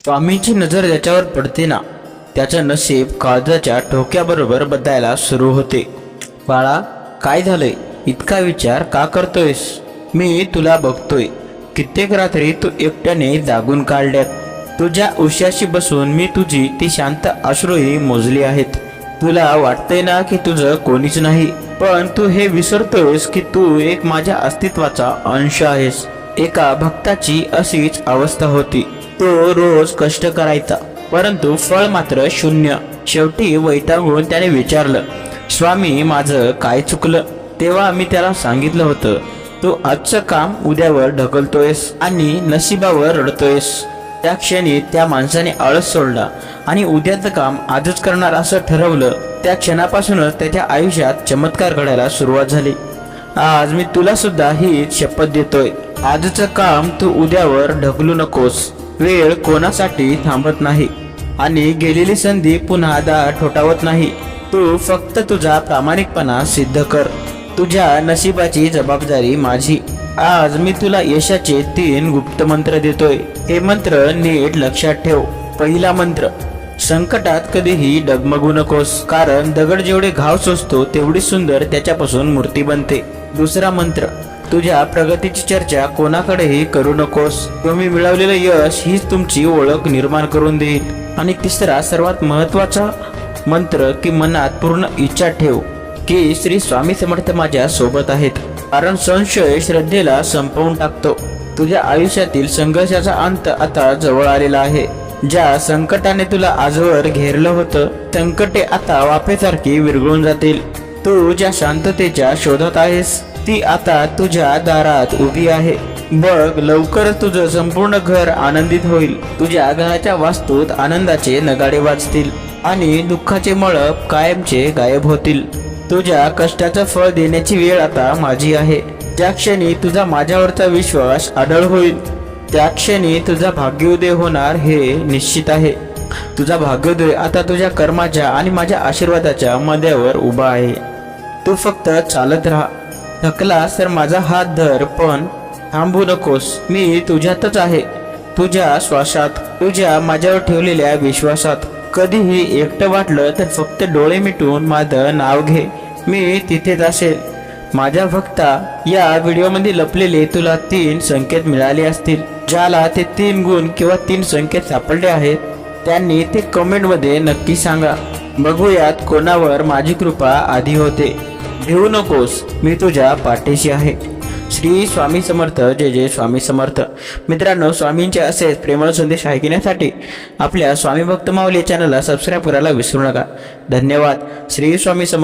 स्वामींची नजर ज्याच्यावर पडते ना, त्याचं नशीब काळजाच्या ठोक्याबरोबर बदलायला सुरू होते. बाळा, काय झालंय? इतका विचार का करतोयस? मी तुला बघतोय. कित्येक रात्री तू एकट्याने जागून काढल्यात. तुझ्या उश्याशी बसून मी तुझी ती शांत अश्रूही मोजली आहेत. तुला वाटतंय ना की तुझं कोणीच नाही, पण तू हे विसरतोयस की तू एक माझ्या अस्तित्वाचा अंश आहेस. एका भक्ताची अशीच अवस्था होती. तो रोज कष्ट करायचा, परंतु फळ मात्र शून्य. शेवटी वैतागून त्याने विचारलं, स्वामी, माझं काय चुकलं? तेव्हा मी त्याला सांगितलं होतं, तू आजचं काम उद्यावर ढकलतोयस आणि नशिबावर रडतोयस. त्या क्षणी त्या माणसाने आळस सोडला आणि उद्याचं काम आजच करणार असं ठरवलं. त्या क्षणापासूनच त्याच्या आयुष्यात चमत्कार घडायला सुरुवात झाली. आज मी तुला सुद्धा ही शपथ देतोय, आजचं काम तू उद्यावर ढकलू नकोस. वेळ कोणासाठी थांबत नाही आणि गेलेली संधी पुन्हा ठोठावत नाही. तू फक्त तुझा प्रामाणिकपणा सिद्ध कर. तुझ्या नशिबाची जबाबदारी माझी. आज मी तुला यशाचे 3 गुप्त मंत्र देतोय. हे मंत्र नीट लक्षात ठेव. पहिला मंत्र, संकटात कधीही डगमगू नकोस, कारण दगड जेवढे घाव सोसतो तेवढी सुंदर त्याच्यापासून मूर्ती बनते. दुसरा मंत्र, तुझ्या प्रगतीची चर्चा कोणाकडेही करू नकोस. तुम्ही मिळवलेलं यश हीच तुमची ओळख निर्माण करून देईल. आणि तिसरा, सर्वात महत्वाचा मंत्र, की मनात पूर्ण इच्छा ठेव की श्री स्वामी समर्थ माझ्या सोबत आहेत, कारण संशय श्रद्धेला संपवून टाकतो. तुझ्या आयुष्यातील संघर्षाचा अंत आता जवळ आलेला आहे. ज्या संकटाने तुला आजवर घेरलं होतं, संकटे आता वाफेसारखी विरघळून जातील. तू ज्या शांततेच्या शोधात आहेस, ती आता तुझ्या दारात उभी आहे. बघ, लवकरच तुझं संपूर्ण घर आनंदित होईल. तुझ्या घराच्या वास्तूत आनंदाचे नगाडे वाजतील आणि दुःखाचे मळप कायमचे गायब होतील. तुझ्या कष्टाचं फळ देण्याची वेळ आता माझी आहे. ज्या क्षणी तुझा माझ्यावरचा विश्वास अढळ होईल, त्या क्षणी तुझा भाग्योदय होणार हे निश्चित आहे. तुझा भाग्योदय आता तुझ्या कर्माच्या आणि माझ्या आशीर्वादाच्या मध्यावर उभा आहे. तू फक्त चालत राहा. थकलास तर माझा हात धर, पण थांबू नकोस. मी तुझ्यातच आहे, तुझ्या श्वासात, तुझ्या माझ्यावर ठेवलेल्या विश्वासात. कधीही एकटं वाटलं तर फक्त डोळे मिटून माझं नाव घे, मी तिथेच असेल. माझ्या भक्ता, या व्हिडिओमध्ये लपलेले तुला 3 संकेत मिळाले असतील. ज्याला ते 3 गुण किंवा 3 संकेत सापडले आहेत, त्यांनी ते कमेंटमध्ये नक्की सांगा. बघूयात कोणावर माझी कृपा आधी होते. भिवू नकोस, मी तुझ्या पाठीशी आहे. श्री स्वामी समर्थ. जय जय स्वामी समर्थ. मित्रांनो, स्वामींचे असेच प्रेमळ संदेश ऐकण्यासाठी आपल्या स्वामी भक्त माऊली चॅनलला सबस्क्राईब करायला विसरू नका. धन्यवाद. श्री स्वामी समर्थ.